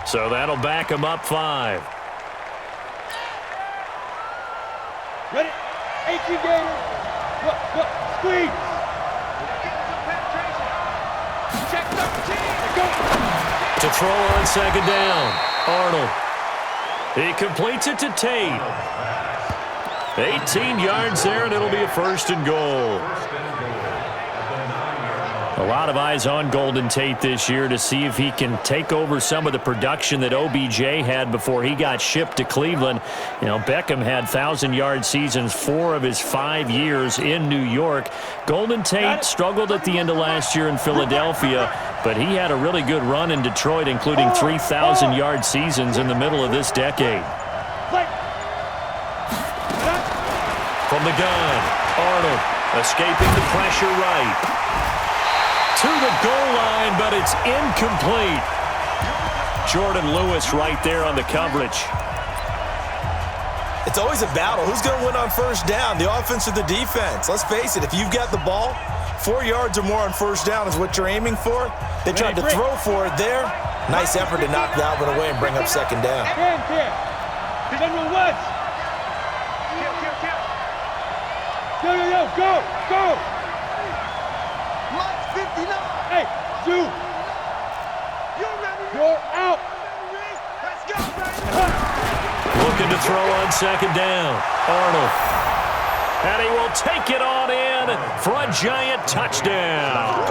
So that'll back him up 5. Ready? 18 gator. Look, squeeze. Check 13. Go. To throw on second down. Arnold. He completes it to Tate. 18 yards there, and it'll be a 1st and goal. A lot of eyes on Golden Tate this year to see if he can take over some of the production that OBJ had before he got shipped to Cleveland. You know, Beckham had 1,000-yard seasons 4 of his 5 years in New York. Golden Tate struggled at the end of last year in Philadelphia, but he had a really good run in Detroit, including 3,000-yard seasons in the middle of this decade. From the gun, Arnold escaping the pressure right. To the goal line, but it's incomplete. Jordan Lewis right there on the coverage. It's always a battle. Who's going to win on first down, the offense or the defense? Let's face it, if you've got the ball, 4 yards or more on first down is what you're aiming for. They tried to throw for it there. Nice effort to knock that one away and bring up second down. Go. Hey, Sue. You're out. Let's go, baby. Looking to throw on second down. Arnold. And he will take it on in for a giant touchdown.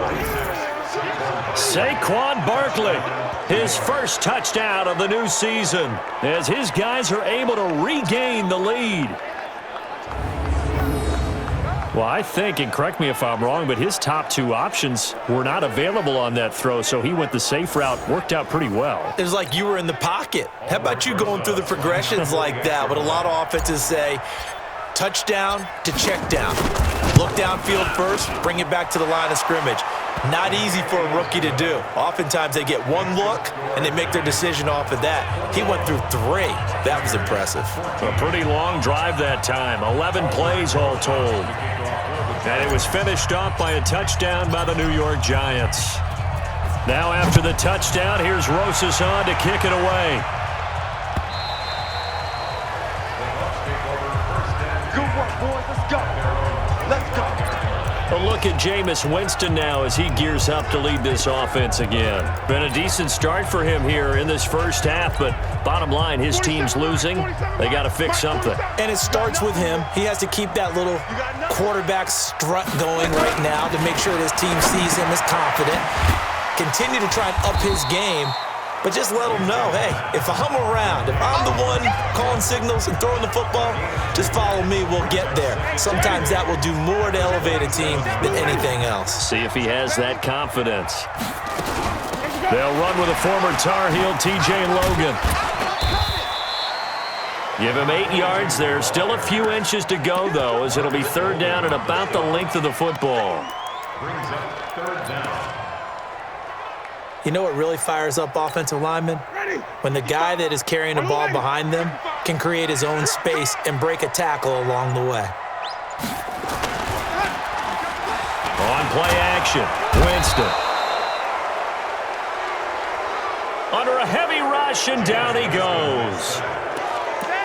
Saquon Barkley, his first touchdown of the new season, as his guys are able to regain the lead. Well, I think, and correct me if I'm wrong, but his top 2 options were not available on that throw, so he went the safe route. Worked out pretty well. It was like you were in the pocket. How about you going through the progressions like that? What a lot of offenses say, touchdown to check down. Look downfield first, bring it back to the line of scrimmage. Not easy for a rookie to do. Oftentimes they get one look, and they make their decision off of that. He went through 3. That was impressive. A pretty long drive that time. 11 plays all told. And it was finished off by a touchdown by the New York Giants. Now after the touchdown, here's Rosas on to kick it away. Good work, boys. Let's go. A look at Jameis Winston now as he gears up to lead this offense again. Been a decent start for him here in this first half, but bottom line, his team's losing. They got to fix something. And it starts with him. He has to keep that little quarterback strut going right now to make sure his team sees him as confident. Continue to try and up his game, but just let him know, hey, if I'm around, if I'm the one calling signals and throwing the football, just follow me, we'll get there. Sometimes that will do more to elevate a team than anything else. See if he has that confidence. They'll run with a former Tar Heel, TJ Logan. Give him 8 yards there. Still a few inches to go, though, as it'll be 3rd down and about the length of the football. Brings up 3rd down. You know what really fires up offensive linemen? When the guy that is carrying the ball behind them can create his own space and break a tackle along the way. On play action, Winston. Under a heavy rush, and down he goes.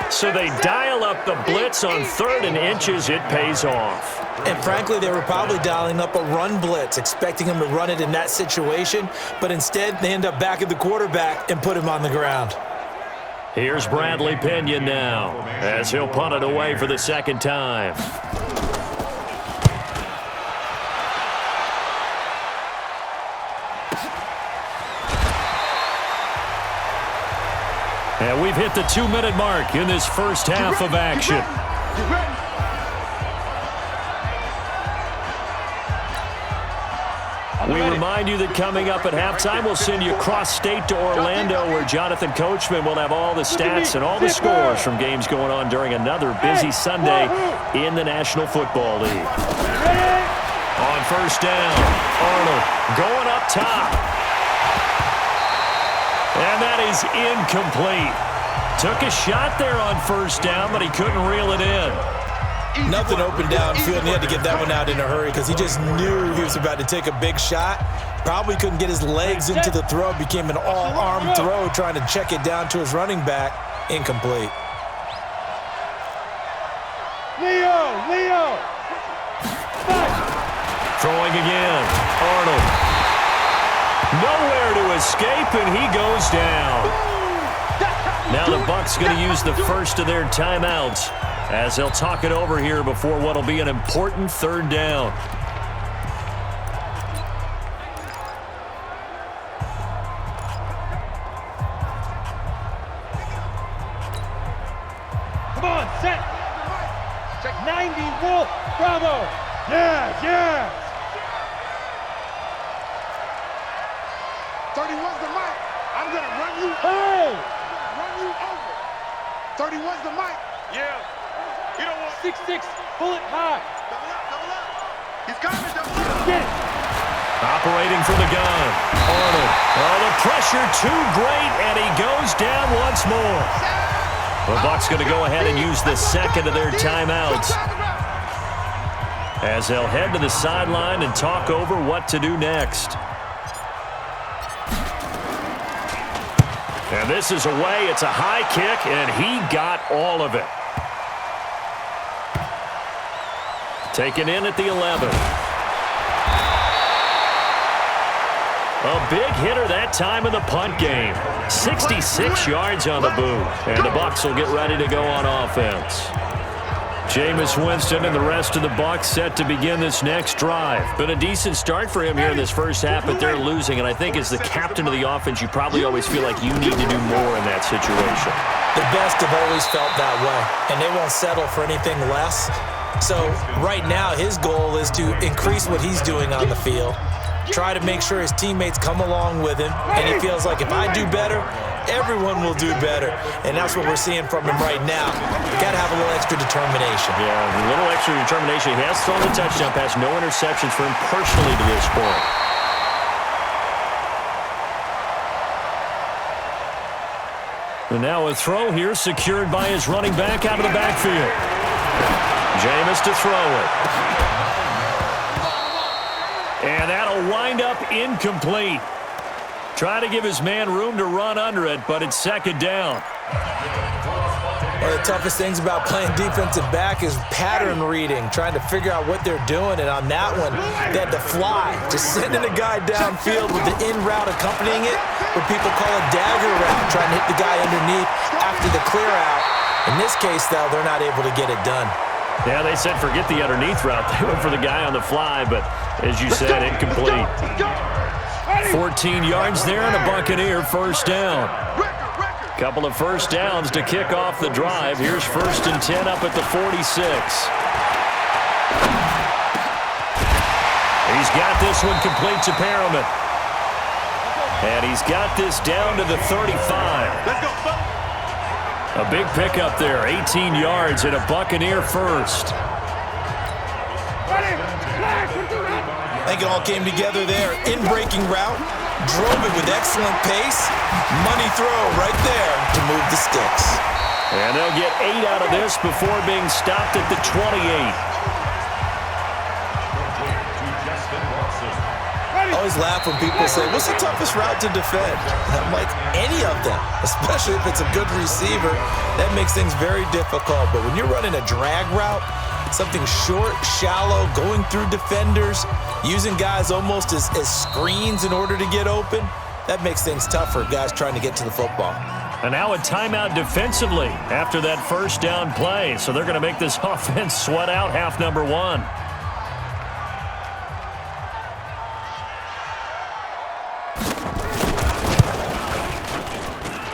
So they dial up the blitz on 3rd and inches. It pays off. And frankly, they were probably dialing up a run blitz, expecting him to run it in that situation, but instead they end up back at the quarterback and put him on the ground. Here's Bradley Pinion now, as he'll punt it away for the 2nd time. And we've hit the 2-minute mark in this first half of action. We remind you that coming up at halftime, we'll send you cross-state to Orlando, where Jonathan Coachman will have all the stats and all the scores from games going on during another busy Sunday in the National Football League. On 1st down, Arnold going up top. And that is incomplete. Took a shot there on 1st down, but he couldn't reel it in. Nothing open downfield, and he had to get that one out in a hurry because he just knew he was about to take a big shot. Probably couldn't get his legs into the throw. Became an all-arm throw trying to check it down to his running back. Incomplete. Leo! Throwing again. Arnold. Nowhere to escape, and he goes down. Now the Bucs going to use the first of their timeouts as they'll talk it over here before what will be an important third down. Come on, set. Check 90, Wolf, Bravo. Yes. 31's the mic. I'm going to run you Hey! run you over. 31's the mic. Yeah. You don't want 6-6, bullet high. Double up. He's coming, double up. Get it. Operating from the gun. Arnold. Oh, the pressure too great, and he goes down once more. The Bucs going to go ahead and use the second of their timeouts as they'll head to the sideline and talk over what to do next. And this is away. It's a high kick, and he got all of it. Taken in at the 11. A big hitter that time in the punt game. 66 yards on the boot. And the Bucs will get ready to go on offense. Jameis Winston and the rest of the Bucs set to begin this next drive. Been a decent start for him here in this first half, but they're losing. And I think as the captain of the offense, you probably always feel like you need to do more in that situation. The best have always felt that way, and they won't settle for anything less. So right now, his goal is to increase what he's doing on the field, try to make sure his teammates come along with him, and he feels like if I do better, everyone will do better. And that's what we're seeing from him right now. Got to have a little extra determination. Yeah, a little extra determination. He has thrown a touchdown pass, no interceptions for him personally to this point. And now a throw here secured by his running back out of the backfield. Jameis to throw it. And that'll wind up incomplete. Try to give his man room to run under it, but it's second down. One of the toughest things about playing defensive back is pattern reading, trying to figure out what they're doing. And on that one, they had to fly, just sending a guy downfield with the in route accompanying it, what people call a dagger route, trying to hit the guy underneath after the clear out. In this case, though, they're not able to get it done. Yeah, they said forget the underneath route. They went for the guy on the fly, but as you said, incomplete. 14 yards there and a Buccaneer first down. Couple of first downs to kick off the drive. Here's 1st and 10 up at the 46. He's got this one complete to Perriman. And he's got this down to the 35. Let's go, folks. A big pickup there, 18 yards and a Buccaneer first. I think it all came together there. In-breaking route, drove it with excellent pace. Money throw right there to move the sticks. And they'll get 8 out of this before being stopped at the 28. I always laugh when people say, what's the toughest route to defend? I'm like, any of them, especially if it's a good receiver. That makes things very difficult. But when you're running a drag route, something short, shallow, going through defenders, using guys almost as screens in order to get open, that makes things tough for guys trying to get to the football. And now a timeout defensively after that first down play. So they're going to make this offense sweat out half number 1.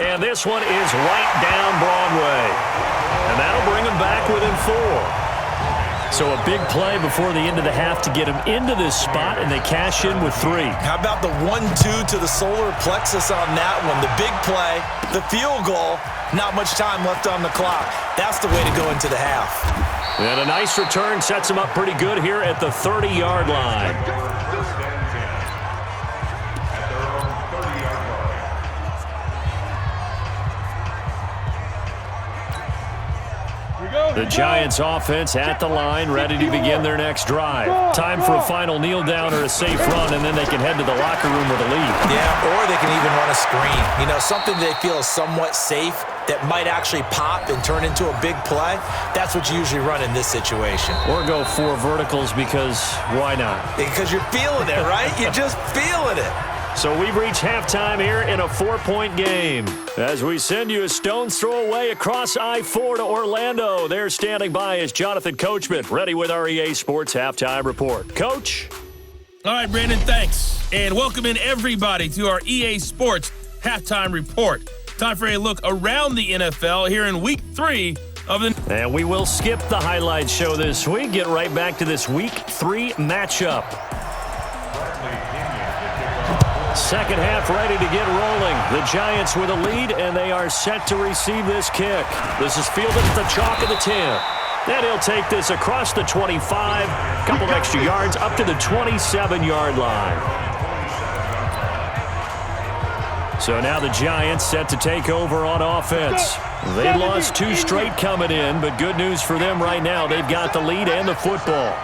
And this one is right down Broadway. And that'll bring them back within 4. So a big play before the end of the half to get them into this spot, and they cash in with 3. How about the 1-2 to the solar plexus on that one? The big play, the field goal, not much time left on the clock. That's the way to go into the half. And a nice return sets them up pretty good here at the 30-yard line. Here we go. The Giants offense at the line, ready to begin their next drive. Time for a final kneel down or a safe run, and then they can head to the locker room with a lead. Yeah, or they can even run a screen. You know, something they feel is somewhat safe that might actually pop and turn into a big play. That's what you usually run in this situation. Or go 4 verticals because why not? Because you're feeling it, right? You're just feeling it. So we've reached halftime here in a 4-point game. As we send you a stone's throw away across I-4 to Orlando. There standing by is Jonathan Coachman, ready with our EA Sports Halftime Report. Coach? All right, Brandon, thanks. And welcome in everybody to our EA Sports Halftime Report. Time for a look around the NFL here in Week 3 of the... And we will skip the highlights show this week. Get right back to this Week 3 matchup. Second half ready to get rolling. The Giants with a lead, and they are set to receive this kick. This is fielded at the chalk of the 10. Then he'll take this across the 25, couple of extra yards up to the 27-yard line. So now the Giants set to take over on offense. They lost 2 straight coming in, but good news for them right now. They've got the lead and the football.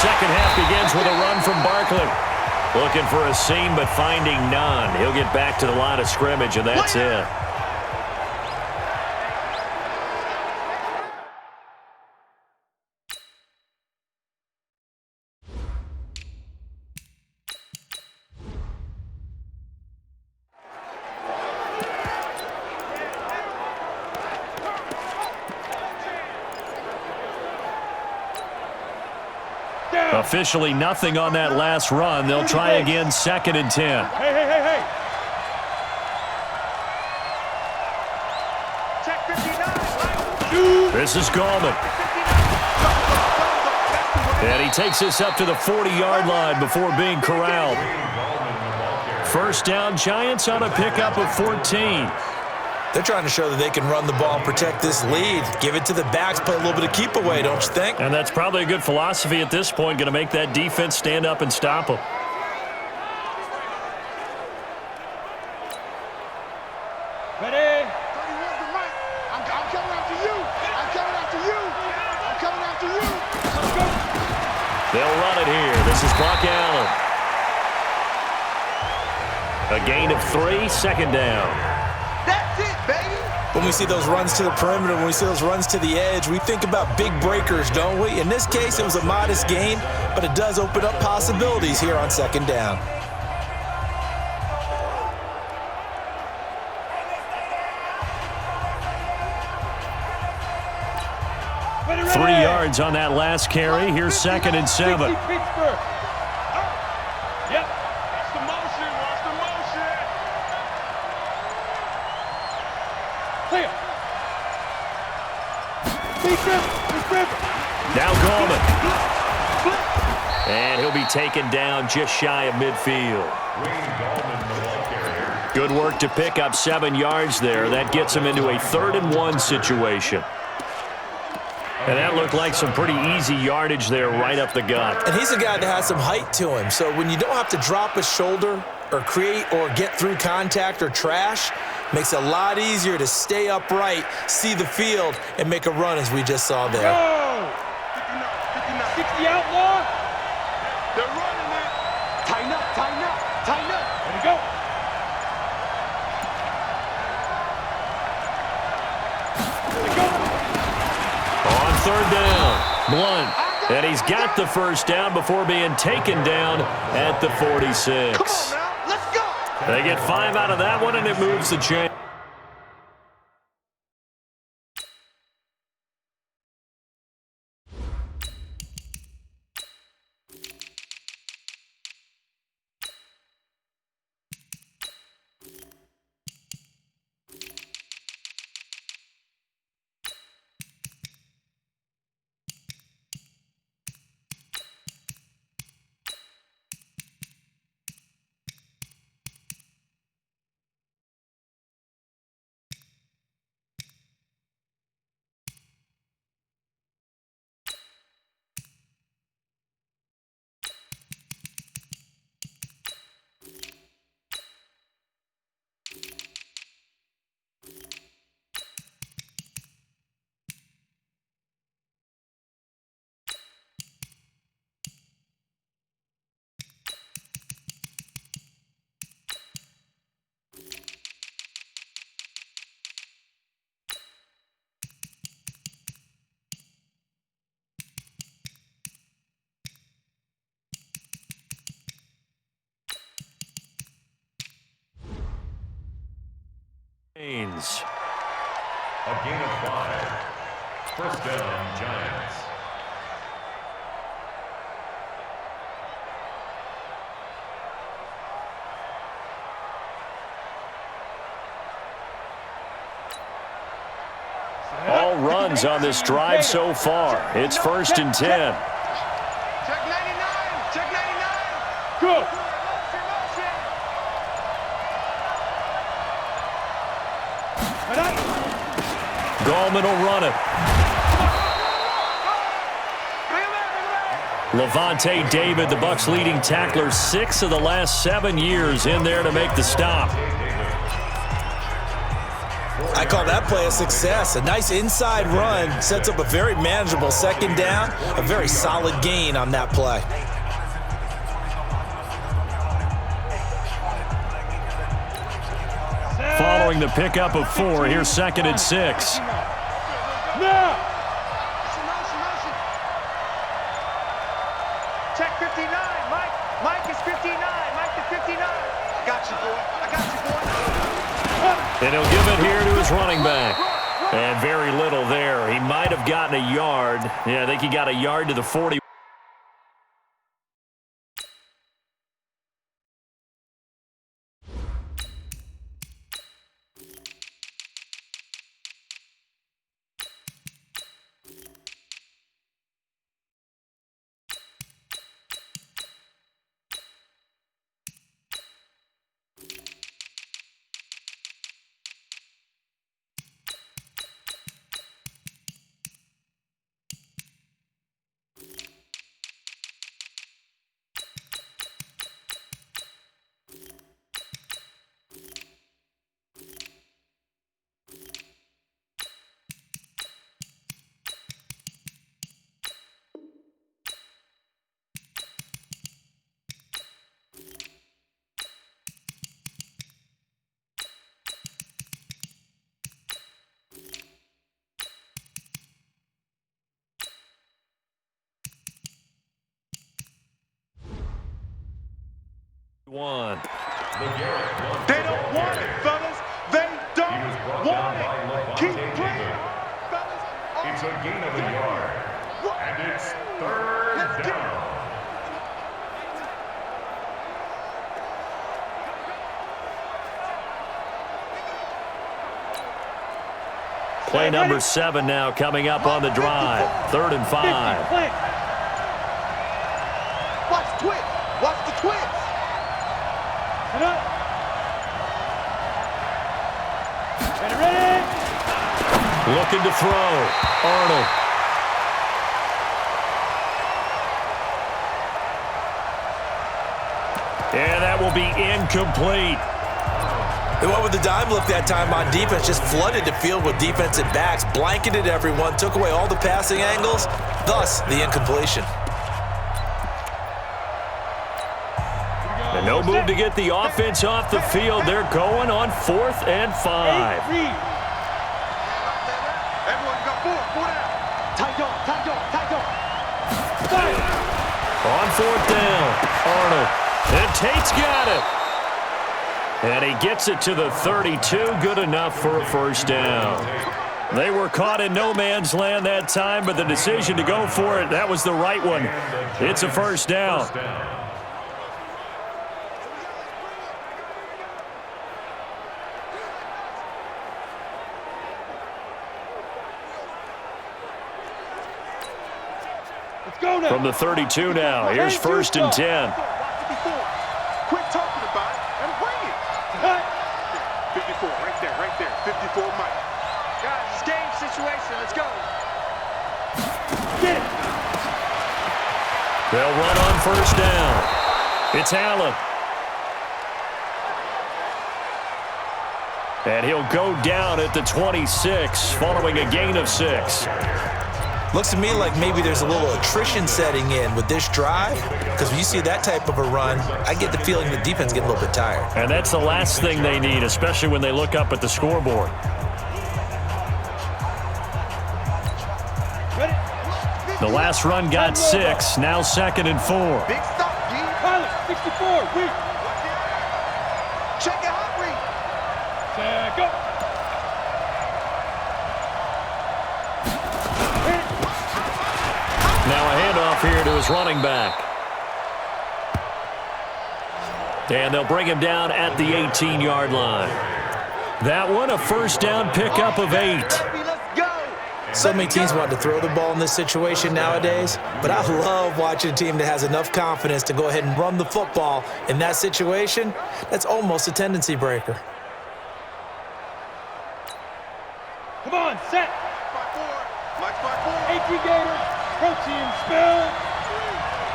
Second half begins with a run from Barkley. Looking for a seam, but finding none. He'll get back to the line of scrimmage, and that's it. Officially nothing on that last run. They'll try again, 2nd and 10. Hey. Check 59. This is Gallman. And he takes this up to the 40-yard line before being corralled. First down, Giants on a pickup of 14. They're trying to show that they can run the ball and protect this lead. Give it to the backs, play a little bit of keep away, don't you think? And that's probably a good philosophy at this point, going to make that defense stand up and stop them. Ready? 31's the mic. I'm coming after you. I'm coming after you. I'm coming after you. Let's go. They'll run it here. This is Buck Allen. A gain of 3, 2nd down. That's it, baby. When we see those runs to the perimeter, when we see those runs to the edge, we think about big breakers, don't we? In this case, it was a modest gain, but it does open up possibilities here on 2nd down. Ready. 3 yards on that last carry. Here's 2nd and 7. Pittsburgh. Yep. Watch the motion. Watch the motion. Clear. Now Gallman. And he'll be taken down just shy of midfield. Good work to pick up 7 yards there. That gets him into a 3rd and 1 situation. And that looked like some pretty easy yardage there right up the gut. And he's a guy that has some height to him, so when you don't have to drop a shoulder or create or get through contact or trash, makes it a lot easier to stay upright, see the field, and make a run as we just saw there. Go. 60 outlaw. They're running it. Tighten up, tighten up, tighten up. Ready, go. On 3rd down, Blunt. And he's got the first down before being taken down at the 46. Come on now, let's go. They get 5 out of that one, and it moves the chain. Haynes. A gain of 5. First down, Giants. All runs on this drive so far. It's 1st and 10. Check 99. Check 99. Go. Gallman will run it. Levante David, the Bucs' leading tackler, 6 of the last 7 years in there to make the stop. I call that play a success. A nice inside run sets up a very manageable 2nd down. A very solid gain on that play. Following the pickup of 4, here's 2nd and 6. Now. Check 59. Mike is 59. Mike to 59. I got you, boy. I got you, boy. And he'll give it here to his running back. And very little there. He might have gotten a yard. Yeah, I think he got a yard to the 40. One. They don't want it, fellas. They don't want it. Keep playing, fellas. It's a gain of a yard. And it's 3rd down. Play number 7 now coming up on the drive. 3rd and 5. Watch the twist. Watch the twist. Ready? Looking to throw. Arnold. And that will be incomplete. They went with the dime look that time on defense, just flooded the field with defensive backs, blanketed everyone, took away all the passing angles, thus the incompletion. And no move to get the offense off the field. They're going on 4th and 5. Everyone got 4 down. Tight dog. On 4th down, Arnold. And Tate's got it. And he gets it to the 32. Good enough for a 1st down. They were caught in no man's land that time, but the decision to go for it, that was the right one. It's a 1st down. From the 32 now, here's 1st and 10. Quit talking about it and bring it. 54, right there. 54, Mike. Guys, it's game situation. Let's go. Get it. They'll run on 1st down. It's Allen. And he'll go down at the 26 following a gain of 6. Looks to me like maybe there's a little attrition setting in with this drive, because when you see that type of a run, I get the feeling the defense getting a little bit tired. And that's the last thing they need, especially when they look up at the scoreboard. The last run got 6, now 2nd and 4. Big stop, D. Pilot, 64, weak. Check it out, Reed. Check up. Now a handoff here to his running back. And they'll bring him down at the 18-yard line. That one, a first down pickup of 8. So many teams want to throw the ball in this situation nowadays, but I love watching a team that has enough confidence to go ahead and run the football in that situation. That's almost a tendency breaker. Come on, set. 18 Gator, protein spill.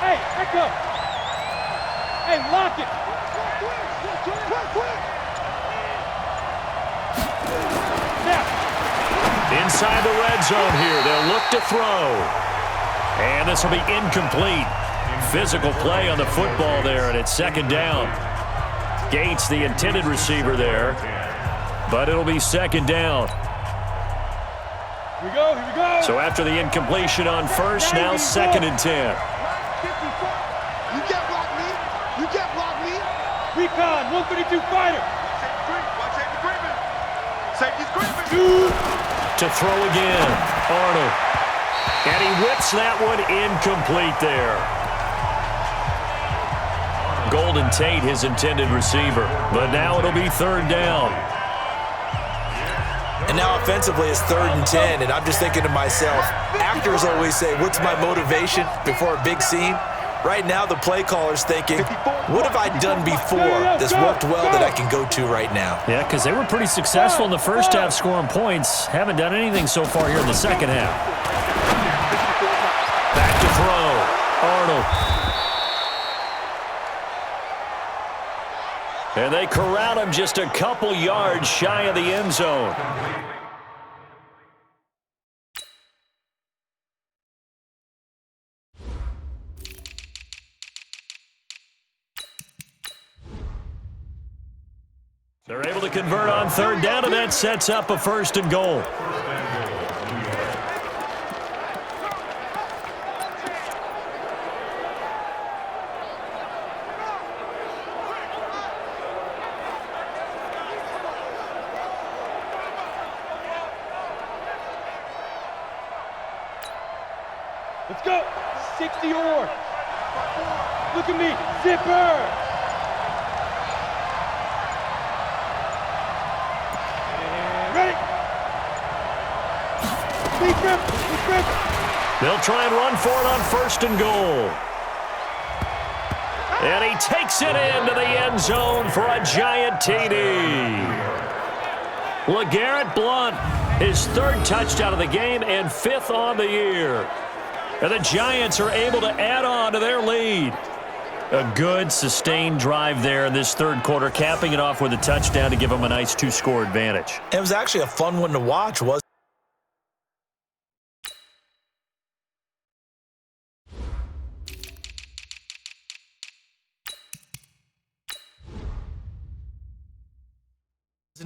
Hey, echo. Hey, lock it. Inside the red zone here, they'll look to throw. And this will be incomplete. Physical play on the football there, and it's second down. Gates, the intended receiver there, but it'll be second down. Here we go, here we go. So after the incompletion on first, now 2nd and 10. You can't block me. You can't block me. Recon, 132 fighter. Safety's creeping. To throw again, Arnold. And he whips that one incomplete there. Golden Tate, his intended receiver. But now it'll be third down. And now offensively it's 3rd and 10, and I'm just thinking to myself, actors always say, what's my motivation before a big scene? Right now the play caller's thinking, what have I done before that's worked well that I can go to right now? Yeah, because they were pretty successful in the first half scoring points. Haven't done anything so far here in the second half. Back to throw. Arnold. And they corral him just a couple yards shy of the end zone. They're able to convert on third down, and that sets up a 1st and goal. Let's go. 60 or. Look at me. Zipper. They'll try and run for it on 1st and goal. And he takes it into the end zone for a giant TD. LeGarrette Blount, his 3rd touchdown of the game and 5th on the year. And the Giants are able to add on to their lead. A good, sustained drive there in this 3rd quarter, capping it off with a touchdown to give them a nice 2-score advantage. It was actually a fun one to watch, wasn't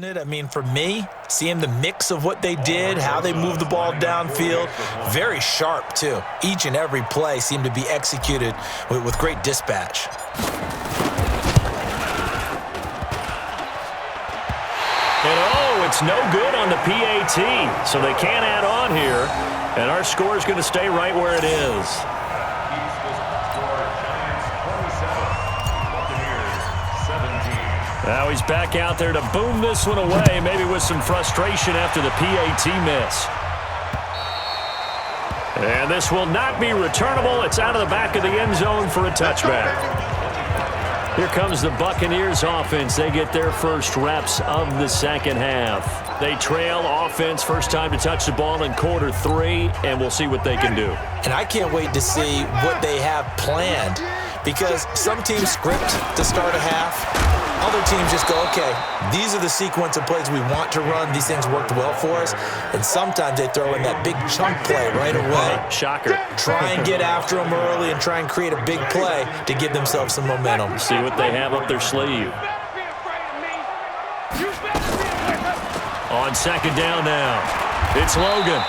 it? I mean, for me, seeing the mix of what they did, how they moved the ball downfield, very sharp, too. Each and every play seemed to be executed with great dispatch. And oh, it's no good on the PAT, so they can't add on here, and our score is going to stay right where it is. Now he's back out there to boom this one away, maybe with some frustration after the PAT miss. And this will not be returnable. It's out of the back of the end zone for a touchback. Here comes the Buccaneers offense. They get their first reps of the second half. They trail offense, first time to touch the ball in quarter 3, and we'll see what they can do. And I can't wait to see what they have planned, because some teams script to start a half. Other teams just go, okay, these are the sequence of plays we want to run. These things worked well for us. And sometimes they throw in that big chunk play right away. Shocker. Try and get after them early and try and create a big play to give themselves some momentum. See what they have up their sleeve. On second down now, it's Logan.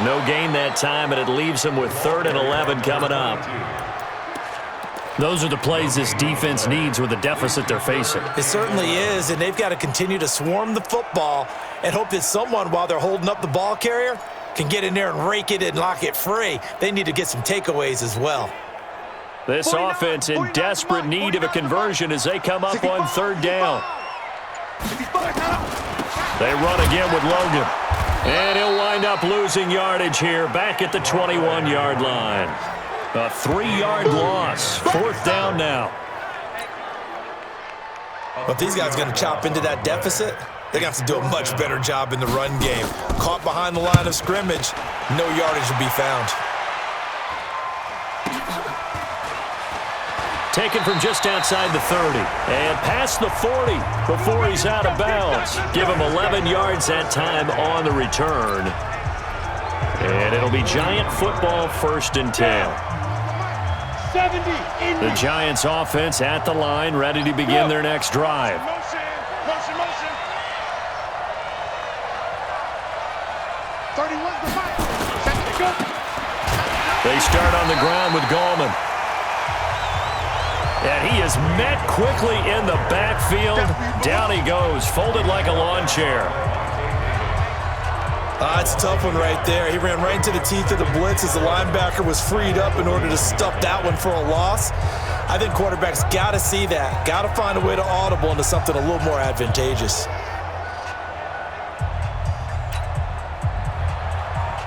No gain that time, and it leaves him with 3rd and 11 coming up. Those are the plays this defense needs with the deficit they're facing. It certainly is, and they've got to continue to swarm the football and hope that someone, while they're holding up the ball carrier, can get in there and rake it and lock it free, they need to get some takeaways as well. This offense in desperate need of a conversion as they come up on third down. They run again with Logan. And he'll wind up losing yardage here back at the 21-yard line. A 3-yard loss. Fourth down now. But these guys are going to chop into that deficit. They're going to have to do a much better job in the run game. Caught behind the line of scrimmage, no yardage will be found. Taken from just outside the 30 and past the 40 before he's out of bounds. Give him 11 yards that time on the return. And it'll be Giant football, 1st and 10. 70. The Giants offense at the line, ready to begin their next drive. Motion. 31's the fight. They start on the ground with Gallman. And he is met quickly in the backfield. Down he goes, folded like a lawn chair. It's a tough one right there. He ran right into the teeth of the blitz as the linebacker was freed up in order to stuff that one for a loss. I think quarterbacks got to see that. Got to find a way to audible into something a little more advantageous.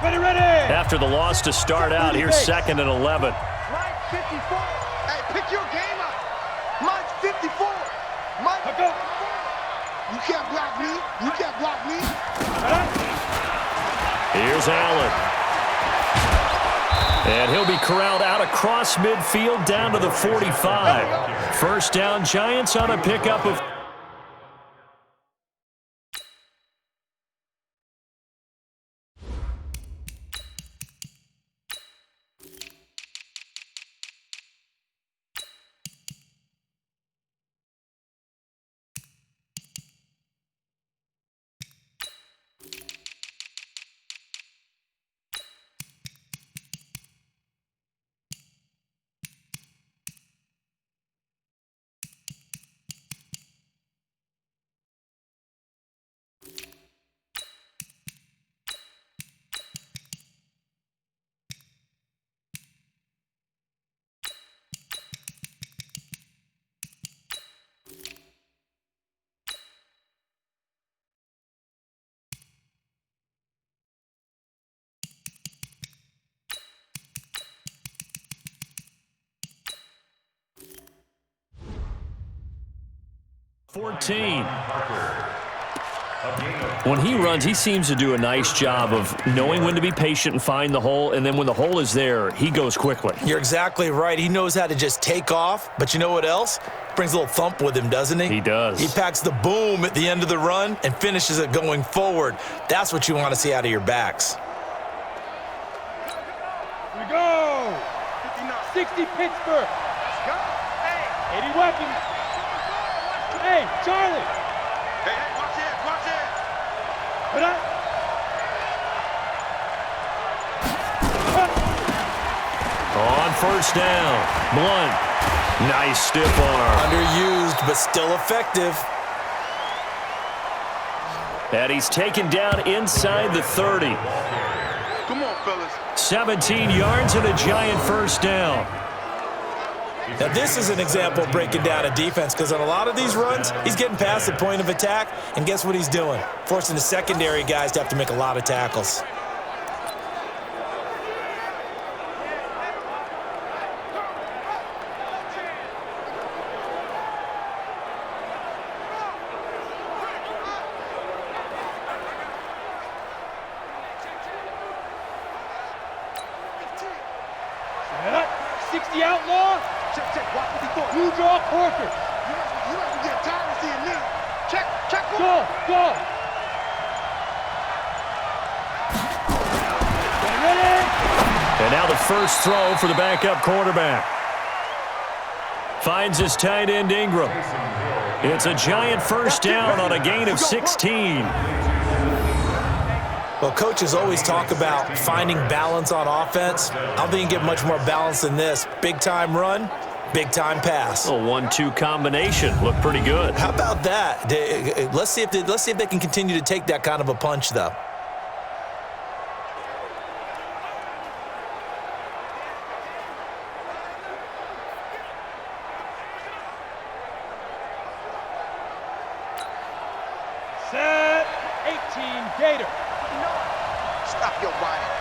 Ready. After the loss to start out, here's 2nd and 11. Mike 54. Hey, pick your game up. Mike 54. Mike. You can't block me. You can't block me. Here's Allen. And he'll be corralled out across midfield down to the 45. First down, Giants on a pickup of... ...14. When he runs, he seems to do a nice job of knowing when to be patient and find the hole, and then when the hole is there, he goes quickly. You're exactly right. He knows how to just take off, but you know what else? Brings a little thump with him, doesn't he? He does. He packs the boom at the end of the run and finishes it going forward. That's what you want to see out of your backs. Here we go. 60 Pittsburgh. Let's go. Hey. 80 weapons. Hey, Charlie. Hey, watch it. Put up. On first down, Blunt. Nice stiff arm. Underused, but still effective. And he's taken down inside the 30. Come on, fellas. 17 yards and a Giant first down. Now, this is an example of breaking down a defense because on a lot of these runs, he's getting past the point of attack, and guess what he's doing? Forcing the secondary guys to have to make a lot of tackles. Set up. 60 outlaw. Check. Watch what he doing. You draw Corker. You might be getting tired of seeing me. Check. Go. Ready. And now the first throw for the backup quarterback. Finds his tight end Ingram. It's a Giant first down on a gain of 16. Well, coaches always talk about finding balance on offense. I don't think you can get much more balance than this. Big-time run, big-time pass. A 1-2 combination. Looked pretty good. How about that? Let's see if they can continue to take that kind of a punch, though. 18 Gator. Stop your whining.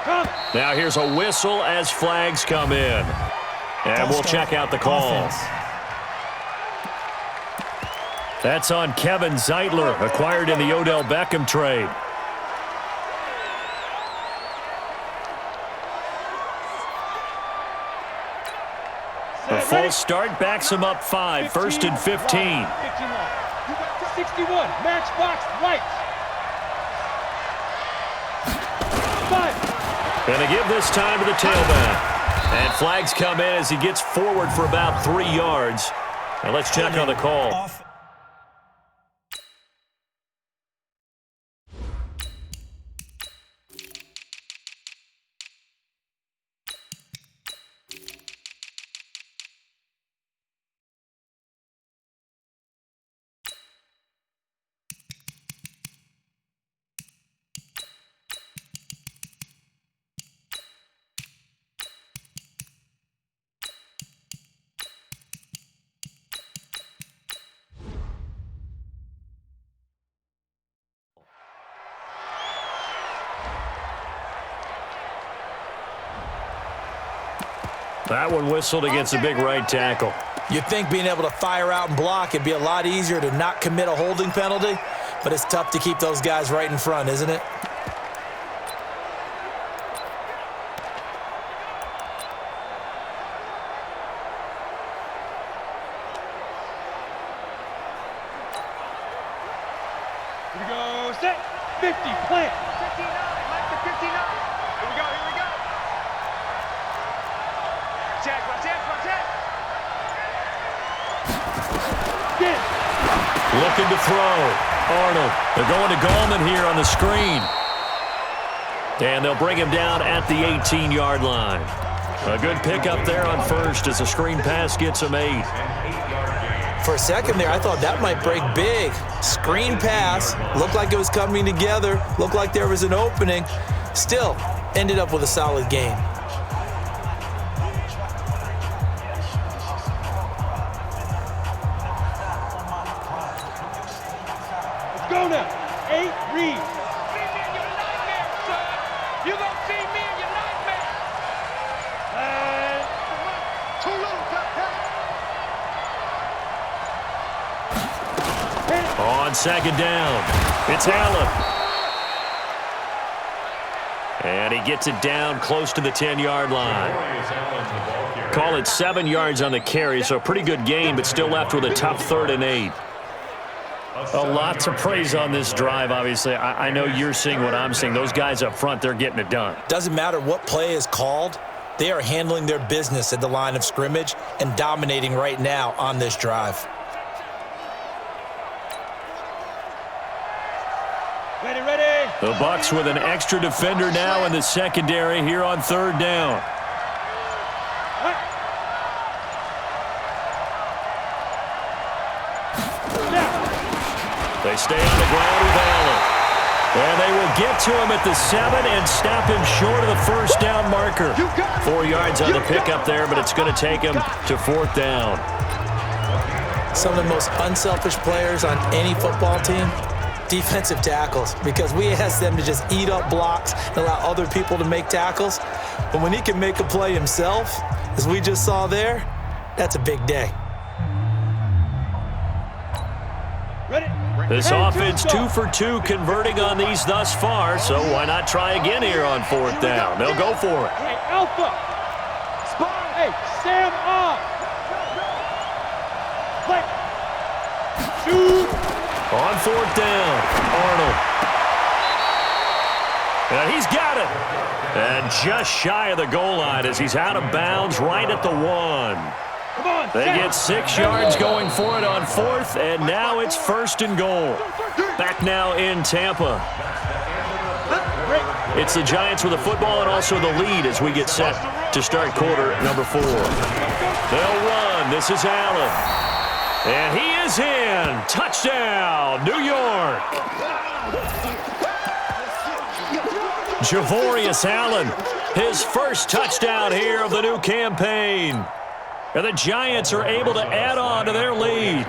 Come. Now here's a whistle as flags come in. And we'll check out the call. Offense. That's on Kevin Zeitler, acquired in the Odell Beckham trade. A false start backs him up 5, 1st and 15. 61, matchbox right. 5. Gonna give this time to the tailback. And flags come in as he gets forward for about 3 yards. Now let's check on the call. That one whistled against a big right tackle. You'd think being able to fire out and block it'd be a lot easier to not commit a holding penalty, but it's tough to keep those guys right in front, isn't it? Here we go, set, 50, plant. 59, Mike to 59. Here we go, here we go. Check, watch it, watch it. Get. Looking to throw. Arnold. They're going to Gallman here on the screen. And they'll bring him down at the 18-yard line. A good pickup there on first as the screen pass gets him 8. For a second there, I thought that might break big. Screen pass, looked like it was coming together, looked like there was an opening. Still, ended up with a solid game. Let's go now. 8 reads. See me in your nightmare, son. You gonna see me in your nightmare. And Too little, cut. On second down, it's Allen. And he gets it down close to the 10-yard line. Call it 7 yards on the carry, so a pretty good game, but still left with a tough 3rd and 8. A lot to praise on this drive, obviously. I know you're seeing what I'm seeing. Those guys up front, they're getting it done. Doesn't matter what play is called, they are handling their business at the line of scrimmage and dominating right now on this drive. ready, ready. The Bucs with an extra defender now in the secondary here on 3rd down. They stay on the ground with Allen. And they will get to him at the 7 and stop him short of the 1st down marker. 4 yards on the pickup there, but it's going to take him to 4th down. Some of the most unselfish players on any football team, defensive tackles, because we ask them to just eat up blocks and allow other people to make tackles. But when he can make a play himself, as we just saw there, that's a big day. Ready. This offense 2 for 2 converting on these thus far, so why not try again here on 4th down? They'll go for it. Hey, Alpha. Spy. Hey, Sam off. Play. Shoot. On 4th down, Arnold. And he's got it. And just shy of the goal line as he's out of bounds right at the 1. Come on. They get 6 yards going for it on 4th, and now it's 1st and goal. Back now in Tampa. It's the Giants with the football and also the lead as we get set to start quarter number 4. They'll run. This is Allen. And he is in. Touchdown, New York. Javorius Allen, his first touchdown here of the new campaign. And the Giants are able to add on to their lead.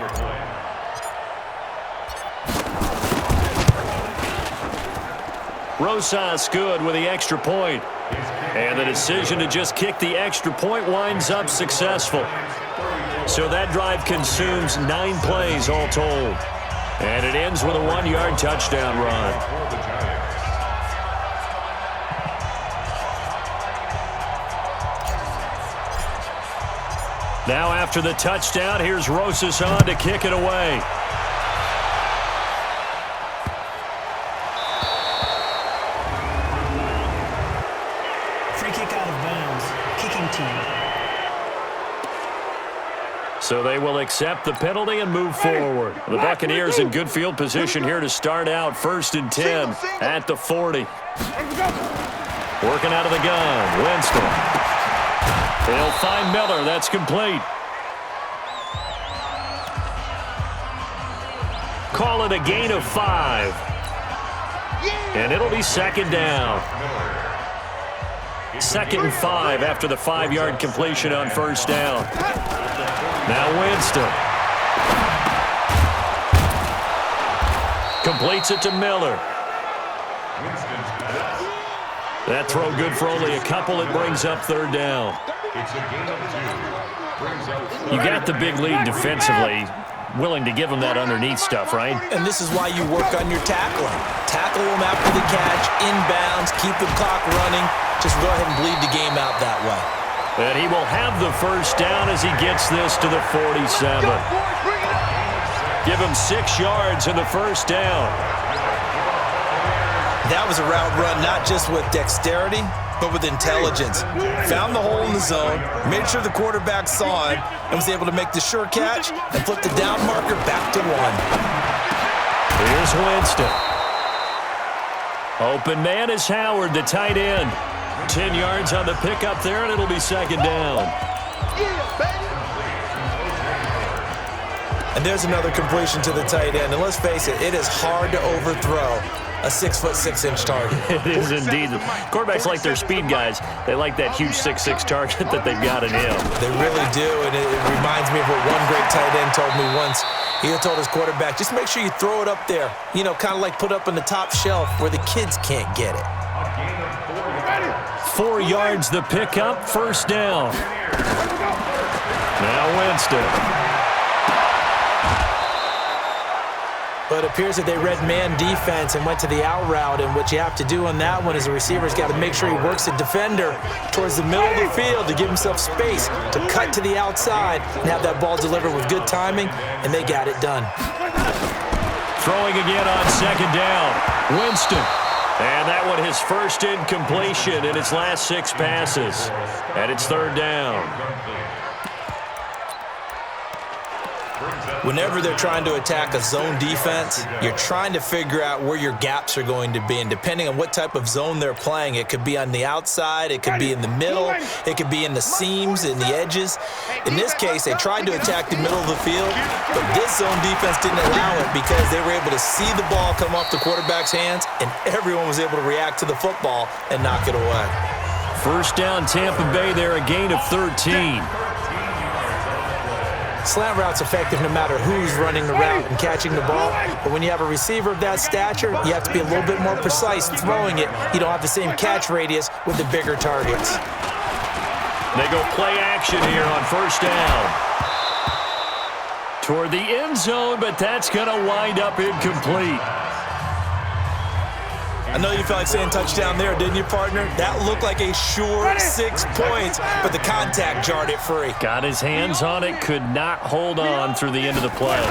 Rosas good with the extra point. And the decision to just kick the extra point winds up successful. So that drive consumes 9 plays all told. And it ends with a 1-yard touchdown run. Now after the touchdown, here's Rosas on to kick it away. Free kick out of bounds. Kicking team. So they will accept the penalty and move forward. The Buccaneers in good field position here to start out 1st and 10 at the 40. Working out of the gun, Winston. They'll find Miller. That's complete. Call it a gain of 5. And it'll be 2nd down. 2nd and 5 after the 5-yard completion on 1st down. Now Winston. Completes it to Miller. That throw good for only a couple. It brings up 3rd down. You got the big lead defensively. Willing to give them that underneath stuff, right? And this is why you work on your tackling. Tackle them after the catch, inbounds, keep the clock running. Just go ahead and bleed the game out that way. And he will have the 1st down as he gets this to the 47. Give him 6 yards in the 1st down. That was a route run not just with dexterity, but with intelligence. Found the hole in the zone, made sure the quarterback saw it, and was able to make the sure catch and flip the down marker back to 1. Here's Winston. Open man is Howard, the tight end. 10 yards on the pickup there, and it'll be 2nd down. And there's another completion to the tight end. And let's face it, it is hard to overthrow a 6'6" target. It is indeed. Quarterbacks like their speed guys. They like that huge 6'6" target that they've got in him. They really do, and it reminds me of what one great tight end told me once. He told his quarterback, just make sure you throw it up there. You know, kind of like put up on the top shelf where the kids can't get it. 4 yards the pickup, 1st down. Now Winston. But it appears that they read man defense and went to the out route, and what you have to do on that one is the receiver's got to make sure he works the defender towards the middle of the field to give himself space to cut to the outside and have that ball delivered with good timing, and they got it done. Throwing again on 2nd down. Winston. And that one his first incompletion in its last 6 passes. And it's 3rd down. Whenever they're trying to attack a zone defense, you're trying to figure out where your gaps are going to be. And depending on what type of zone they're playing, it could be on the outside, it could be in the middle, it could be in the seams, in the edges. In this case, they tried to attack the middle of the field, but this zone defense didn't allow it because they were able to see the ball come off the quarterback's hands, and everyone was able to react to the football and knock it away. 1st down, Tampa Bay there, a gain of 13. Slant route's effective no matter who's running the route and catching the ball. But when you have a receiver of that stature, you have to be a little bit more precise throwing it. You don't have the same catch radius with the bigger targets. They go play action here on 1st down. Toward the end zone, but that's going to wind up incomplete. I know you felt like saying touchdown there, didn't you, partner? That looked like a sure 6 points, but the contact jarred it free. Got his hands on it, could not hold on through the end of the play.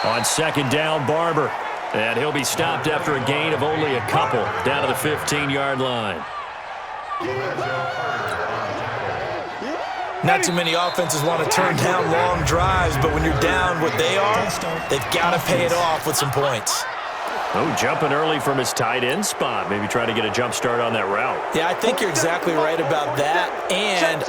On 2nd down, Barber. And he'll be stopped after a gain of only a couple down to the 15-yard line. Not too many offenses want to turn down long drives, but when you're down what they are, they've got to pay it off with some points. Oh, jumping early from his tight end spot. Maybe trying to get a jump start on that route. Yeah, I think you're exactly right about that. And